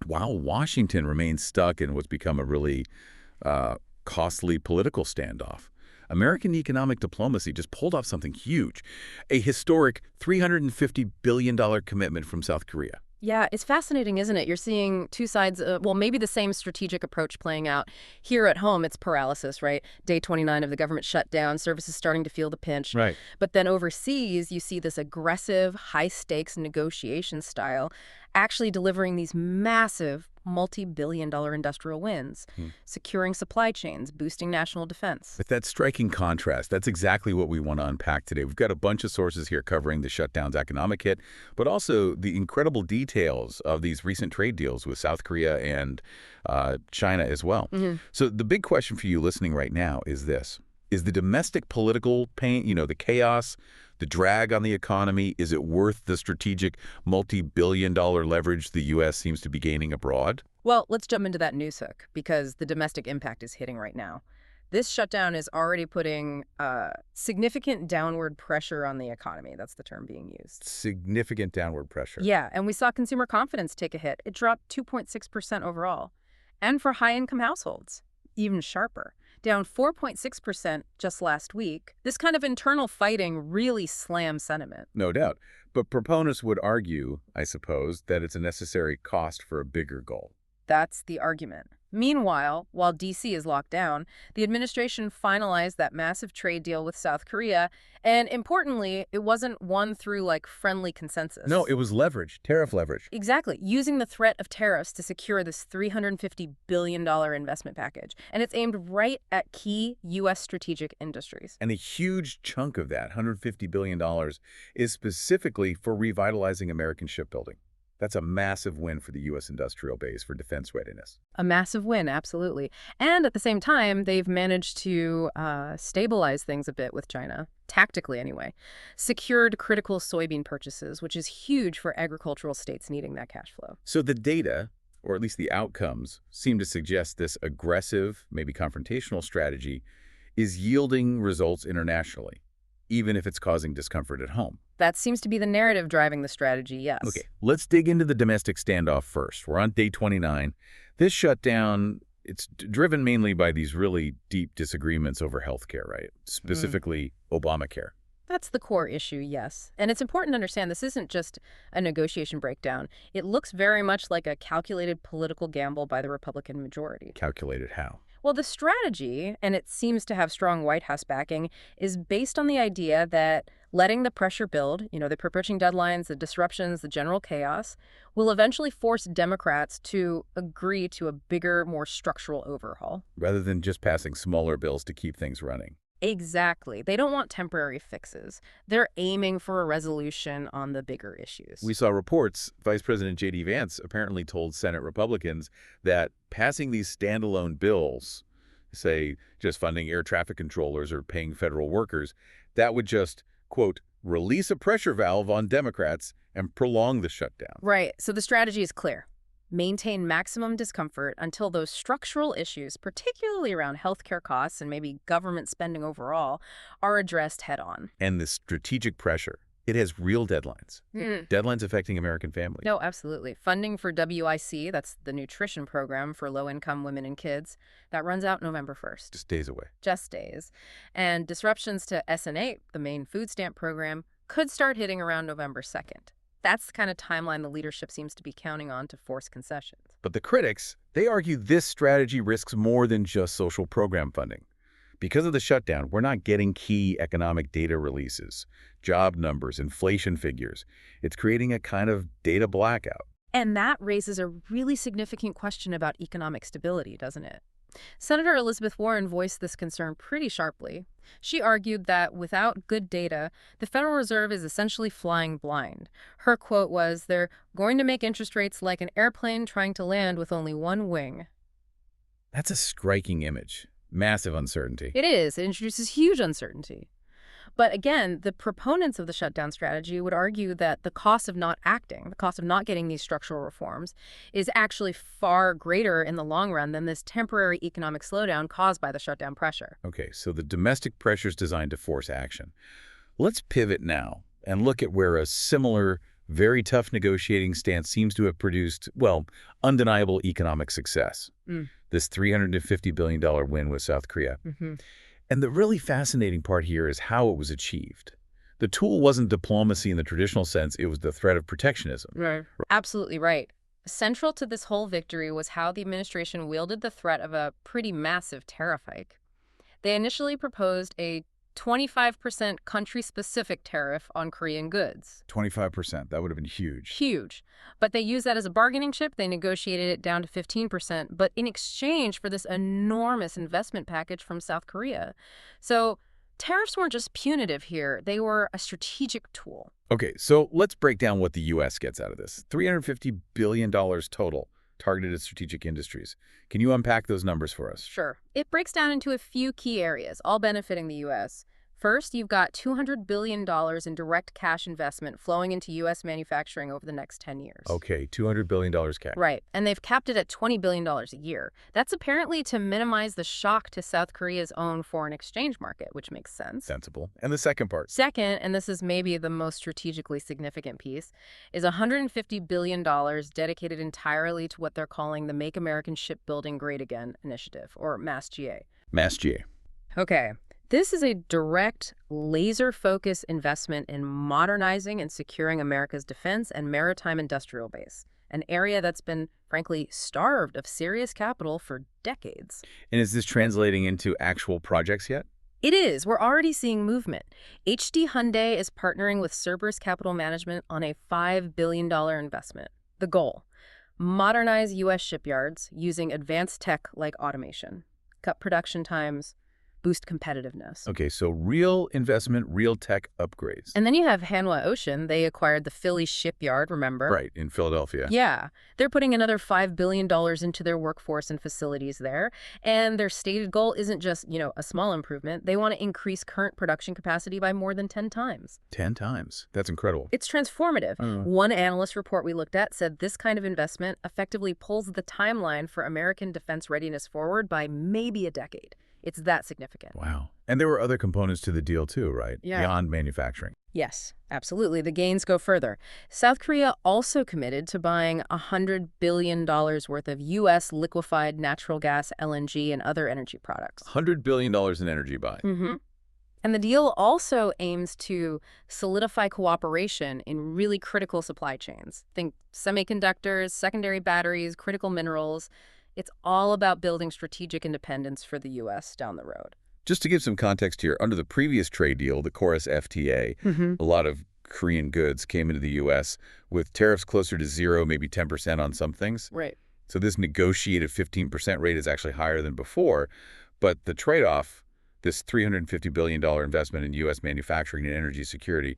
while Washington remains stuck in what's become a really costly political standoff. American economic diplomacy just pulled off something huge, a historic $350 billion commitment from South Korea. Yeah, it's fascinating, isn't it? You're seeing two sides, well, maybe the same strategic approach playing out. Here at home, it's paralysis, right? Day 29 of the government shutdown, services starting to feel the pinch. Right. But then overseas, you see this aggressive, high-stakes negotiation style actually delivering these massive multi-billion-dollar industrial wins, securing supply chains, boosting national defense. With that striking contrast, that's exactly what we want to unpack today. We've got a bunch of sources here covering the shutdown's economic hit, but also the incredible details of these recent trade deals with South Korea and China as well. So the big question for you listening right now is this. Is the domestic political pain, the chaos, the drag on the economy, is it worth the strategic multi-billion-dollar leverage the U.S. seems to be gaining abroad? Well, let's jump into that news hook, because the domestic impact is hitting right now. This shutdown is already putting significant downward pressure on the economy. That's the term being used. Significant downward pressure. Yeah, and we saw consumer confidence take a hit. It dropped 2.6% overall. And for high-income households, even sharper, down 4.6% just last week. This kind of internal fighting really slams sentiment. No doubt. But proponents would argue, I suppose, that it's a necessary cost for a bigger goal. That's the argument. Meanwhile, while D.C. is locked down, the administration finalized that massive trade deal with South Korea, and importantly, it wasn't won through, friendly consensus. No, it was leverage, tariff leverage. Exactly, using the threat of tariffs to secure this $350 billion investment package. And it's aimed right at key U.S. strategic industries. And a huge chunk of that, $150 billion, is specifically for revitalizing American shipbuilding. That's a massive win for the U.S. industrial base for defense readiness. A massive win, absolutely. And at the same time, they've managed to stabilize things a bit with China, tactically anyway. Secured critical soybean purchases, which is huge for agricultural states needing that cash flow. So the data, or at least the outcomes, seem to suggest this aggressive, maybe confrontational strategy is yielding results internationally, even if it's causing discomfort at home. That seems to be the narrative driving the strategy, yes. Okay, let's dig into the domestic standoff first. We're on day 29. This shutdown, it's driven mainly by these really deep disagreements over healthcare, right? Specifically, Obamacare. That's the core issue, yes. And it's important to understand this isn't just a negotiation breakdown. It looks very much like a calculated political gamble by the Republican majority. Calculated how? Well, the strategy, and it seems to have strong White House backing, is based on the idea that letting the pressure build, the approaching deadlines, the disruptions, the general chaos, will eventually force Democrats to agree to a bigger, more structural overhaul. Rather than just passing smaller bills to keep things running. Exactly. They don't want temporary fixes. They're aiming for a resolution on the bigger issues. We saw reports, Vice President J.D. Vance apparently told Senate Republicans that passing these standalone bills, say just funding air traffic controllers or paying federal workers, that would just, quote, release a pressure valve on Democrats and prolong the shutdown. Right. So the strategy is clear. Maintain maximum discomfort until those structural issues, particularly around healthcare costs and maybe government spending overall, are addressed head-on. And the strategic pressure, it has real deadlines. Deadlines affecting American families. No, absolutely. Funding for WIC, that's the nutrition program for low-income women and kids, that runs out November 1st. Just days away. Just days. And disruptions to SN8, the main food stamp program, could start hitting around November 2nd. That's the kind of timeline the leadership seems to be counting on to force concessions. But the critics, they argue this strategy risks more than just social program funding. Because of the shutdown, we're not getting key economic data releases, job numbers, inflation figures. It's creating a kind of data blackout. And that raises a really significant question about economic stability, doesn't it? Senator Elizabeth Warren voiced this concern pretty sharply. She argued that without good data, the Federal Reserve is essentially flying blind. Her quote was, "They're going to make interest rates like an airplane trying to land with only one wing." That's a striking image. Massive uncertainty. It is. It introduces huge uncertainty. But again, the proponents of the shutdown strategy would argue that the cost of not acting, the cost of not getting these structural reforms, is actually far greater in the long run than this temporary economic slowdown caused by the shutdown pressure. Okay, so the domestic pressure is designed to force action. Let's pivot now and look at where a similar, very tough negotiating stance seems to have produced, well, undeniable economic success. This $350 billion win with South Korea. And the really fascinating part here is how it was achieved. The tool wasn't diplomacy in the traditional sense, it was the threat of protectionism. Right. Absolutely right. Central to this whole victory was how the administration wielded the threat of a pretty massive tariff hike. They initially proposed a 25% country-specific tariff on Korean goods. 25%, that would have been huge. Huge. But they used that as a bargaining chip. They negotiated it down to 15%, but in exchange for this enormous investment package from South Korea. So tariffs weren't just punitive here. They were a strategic tool. Okay, so let's break down what the U.S. gets out of this. $350 billion total targeted at strategic industries. Can you unpack those numbers for us? Sure. It breaks down into a few key areas, all benefiting the U.S. First, you've got $200 billion in direct cash investment flowing into U.S. manufacturing over the next 10 years. Okay, $200 billion cash. Right, and they've capped it at $20 billion a year. That's apparently to minimize the shock to South Korea's own foreign exchange market, which makes sense. Sensible. And the second part? Second, and this is maybe the most strategically significant piece, is $150 billion dedicated entirely to what they're calling the Make American Shipbuilding Great Again initiative, or MASS-GA. MASS-GA. Okay. This is a direct, laser-focused investment in modernizing and securing America's defense and maritime industrial base, an area that's been, frankly, starved of serious capital for decades. And is this translating into actual projects yet? It is. We're already seeing movement. HD Hyundai is partnering with Cerberus Capital Management on a $5 billion investment. The goal: modernize U.S. shipyards using advanced tech like automation, cut production times, boost competitiveness. Okay, so real investment, real tech upgrades. And then you have Hanwha Ocean. They acquired the Philly shipyard, remember? Right, in Philadelphia. Yeah. They're putting another $5 billion into their workforce and facilities there. And their stated goal isn't just, a small improvement. They want to increase current production capacity by more than 10 times. 10 times. That's incredible. It's transformative. One analyst report we looked at said this kind of investment effectively pulls the timeline for American defense readiness forward by maybe a decade. It's that significant. Wow. And there were other components to the deal too, right? Yeah. Beyond manufacturing. Yes, absolutely. The gains go further. South Korea also committed to buying $100 billion worth of U.S. liquefied natural gas, LNG, and other energy products. $100 billion in energy buy. And the deal also aims to solidify cooperation in really critical supply chains. Think semiconductors, secondary batteries, critical minerals. It's all about building strategic independence for the U.S. down the road. Just to give some context here, under the previous trade deal, the Chorus FTA, a lot of Korean goods came into the U.S. with tariffs closer to 0, maybe 10% on some things. Right. So this negotiated 15% rate is actually higher than before. But the trade-off, this $350 billion investment in U.S. manufacturing and energy security,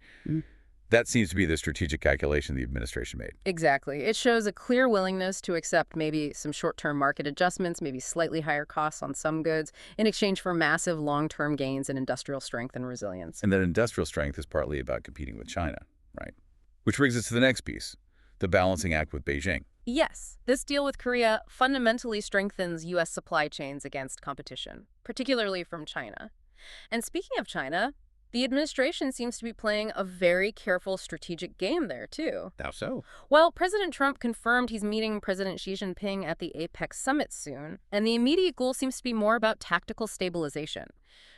that seems to be the strategic calculation the administration made. Exactly. It shows a clear willingness to accept maybe some short-term market adjustments, maybe slightly higher costs on some goods, in exchange for massive long-term gains in industrial strength and resilience. And that industrial strength is partly about competing with China, right? Which brings us to the next piece, the balancing act with Beijing. Yes, this deal with Korea fundamentally strengthens U.S. supply chains against competition, particularly from China. And speaking of China, the administration seems to be playing a very careful strategic game there, too. How so? Well, President Trump confirmed he's meeting President Xi Jinping at the APEC summit soon, and the immediate goal seems to be more about tactical stabilization,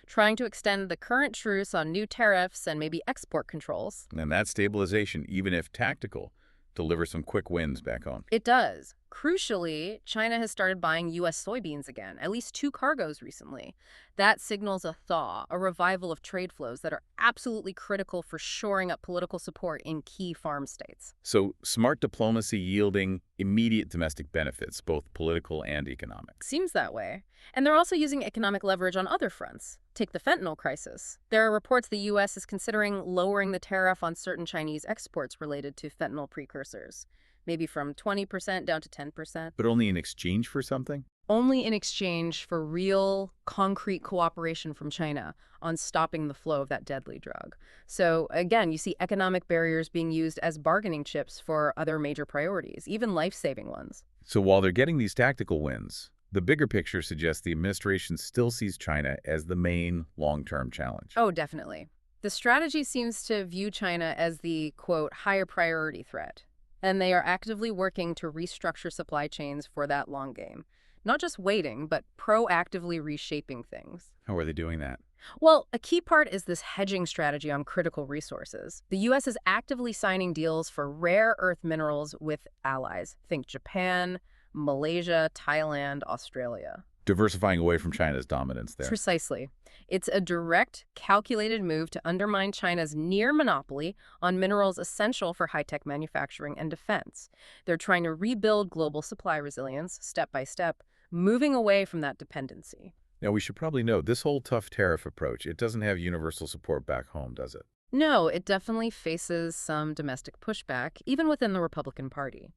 trying to extend the current truce on new tariffs and maybe export controls. And that stabilization, even if tactical, delivers some quick wins back home. It does. Crucially, China has started buying U.S. soybeans again, at least 2 cargoes recently. That signals a thaw, a revival of trade flows that are absolutely critical for shoring up political support in key farm states. So smart diplomacy yielding immediate domestic benefits, both political and economic. Seems that way. And they're also using economic leverage on other fronts. Take the fentanyl crisis. There are reports the U.S. is considering lowering the tariff on certain Chinese exports related to fentanyl precursors, maybe from 20% down to 10%. But only in exchange for something? Only in exchange for real, concrete cooperation from China on stopping the flow of that deadly drug. So, again, you see economic barriers being used as bargaining chips for other major priorities, even life-saving ones. So while they're getting these tactical wins, the bigger picture suggests the administration still sees China as the main long-term challenge. Oh, definitely. The strategy seems to view China as the, quote, higher priority threat, and they are actively working to restructure supply chains for that long game. Not just waiting, but proactively reshaping things. How are they doing that? Well, a key part is this hedging strategy on critical resources. The U.S. is actively signing deals for rare earth minerals with allies. Think Japan, Malaysia, Thailand, Australia. Diversifying away from China's dominance there. Precisely. It's a direct, calculated move to undermine China's near monopoly on minerals essential for high-tech manufacturing and defense. They're trying to rebuild global supply resilience, step by step, moving away from that dependency. Now, we should probably note, this whole tough tariff approach, it doesn't have universal support back home, does it? No, it definitely faces some domestic pushback, even within the Republican Party.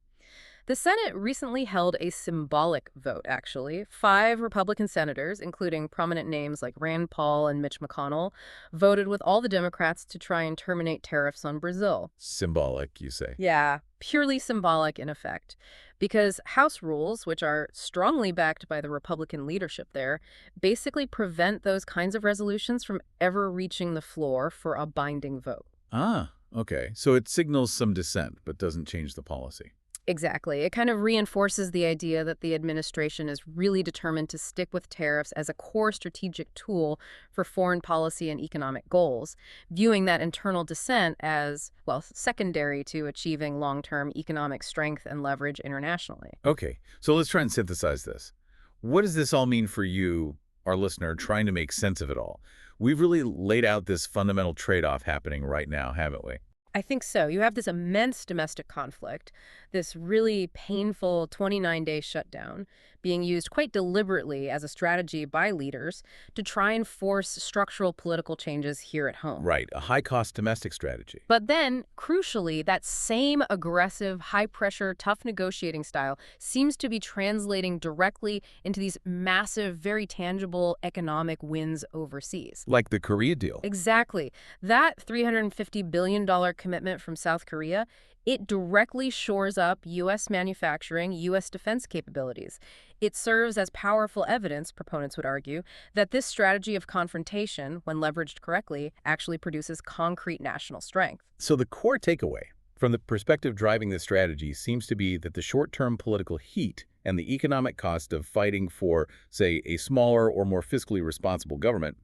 The Senate recently held a symbolic vote, actually. 5 Republican senators, including prominent names like Rand Paul and Mitch McConnell, voted with all the Democrats to try and terminate tariffs on Brazil. Symbolic, you say? Yeah, purely symbolic in effect. Because House rules, which are strongly backed by the Republican leadership there, basically prevent those kinds of resolutions from ever reaching the floor for a binding vote. Ah, okay. So it signals some dissent, but doesn't change the policy. Exactly. It kind of reinforces the idea that the administration is really determined to stick with tariffs as a core strategic tool for foreign policy and economic goals, viewing that internal dissent as, well, secondary to achieving long-term economic strength and leverage internationally. Okay, so let's try and synthesize this. What does this all mean for you, our listener, trying to make sense of it all? We've really laid out this fundamental trade-off happening right now, haven't we? I think so. You have this immense domestic conflict, this really painful 29-day shutdown being used quite deliberately as a strategy by leaders to try and force structural political changes here at home. Right, a high-cost domestic strategy. But then, crucially, that same aggressive, high-pressure, tough negotiating style seems to be translating directly into these massive, very tangible economic wins overseas. Like the Korea deal. Exactly. That $350 billion commitment from South Korea, it directly shores up U.S. manufacturing, U.S. defense capabilities. It serves as powerful evidence, proponents would argue, that this strategy of confrontation, when leveraged correctly, actually produces concrete national strength. So the core takeaway from the perspective driving this strategy seems to be that the short-term political heat and the economic cost of fighting for, say, a smaller or more fiscally responsible government,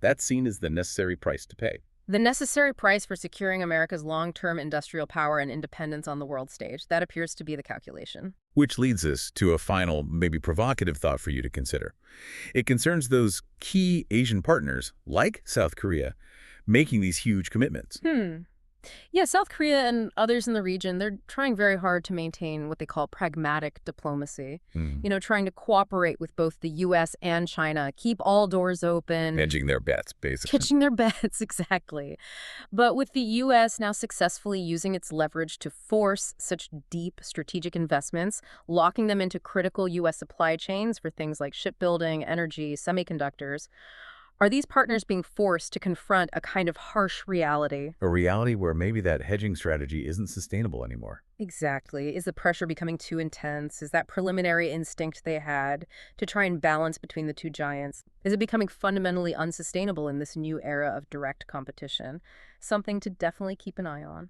that's seen as the necessary price to pay. The necessary price for securing America's long-term industrial power and independence on the world stage, that appears to be the calculation. Which leads us to a final, maybe provocative thought for you to consider. It concerns those key Asian partners, like South Korea, making these huge commitments. Yeah, South Korea and others in the region, they're trying very hard to maintain what they call pragmatic diplomacy. Trying to cooperate with both the U.S. and China, keep all doors open. Hedging their bets, basically. Pitching their bets, exactly. But with the U.S. now successfully using its leverage to force such deep strategic investments, locking them into critical U.S. supply chains for things like shipbuilding, energy, semiconductors, are these partners being forced to confront a kind of harsh reality? A reality where maybe that hedging strategy isn't sustainable anymore. Exactly. Is the pressure becoming too intense? Is that preliminary instinct they had to try and balance between the two giants? Is it becoming fundamentally unsustainable in this new era of direct competition? Something to definitely keep an eye on.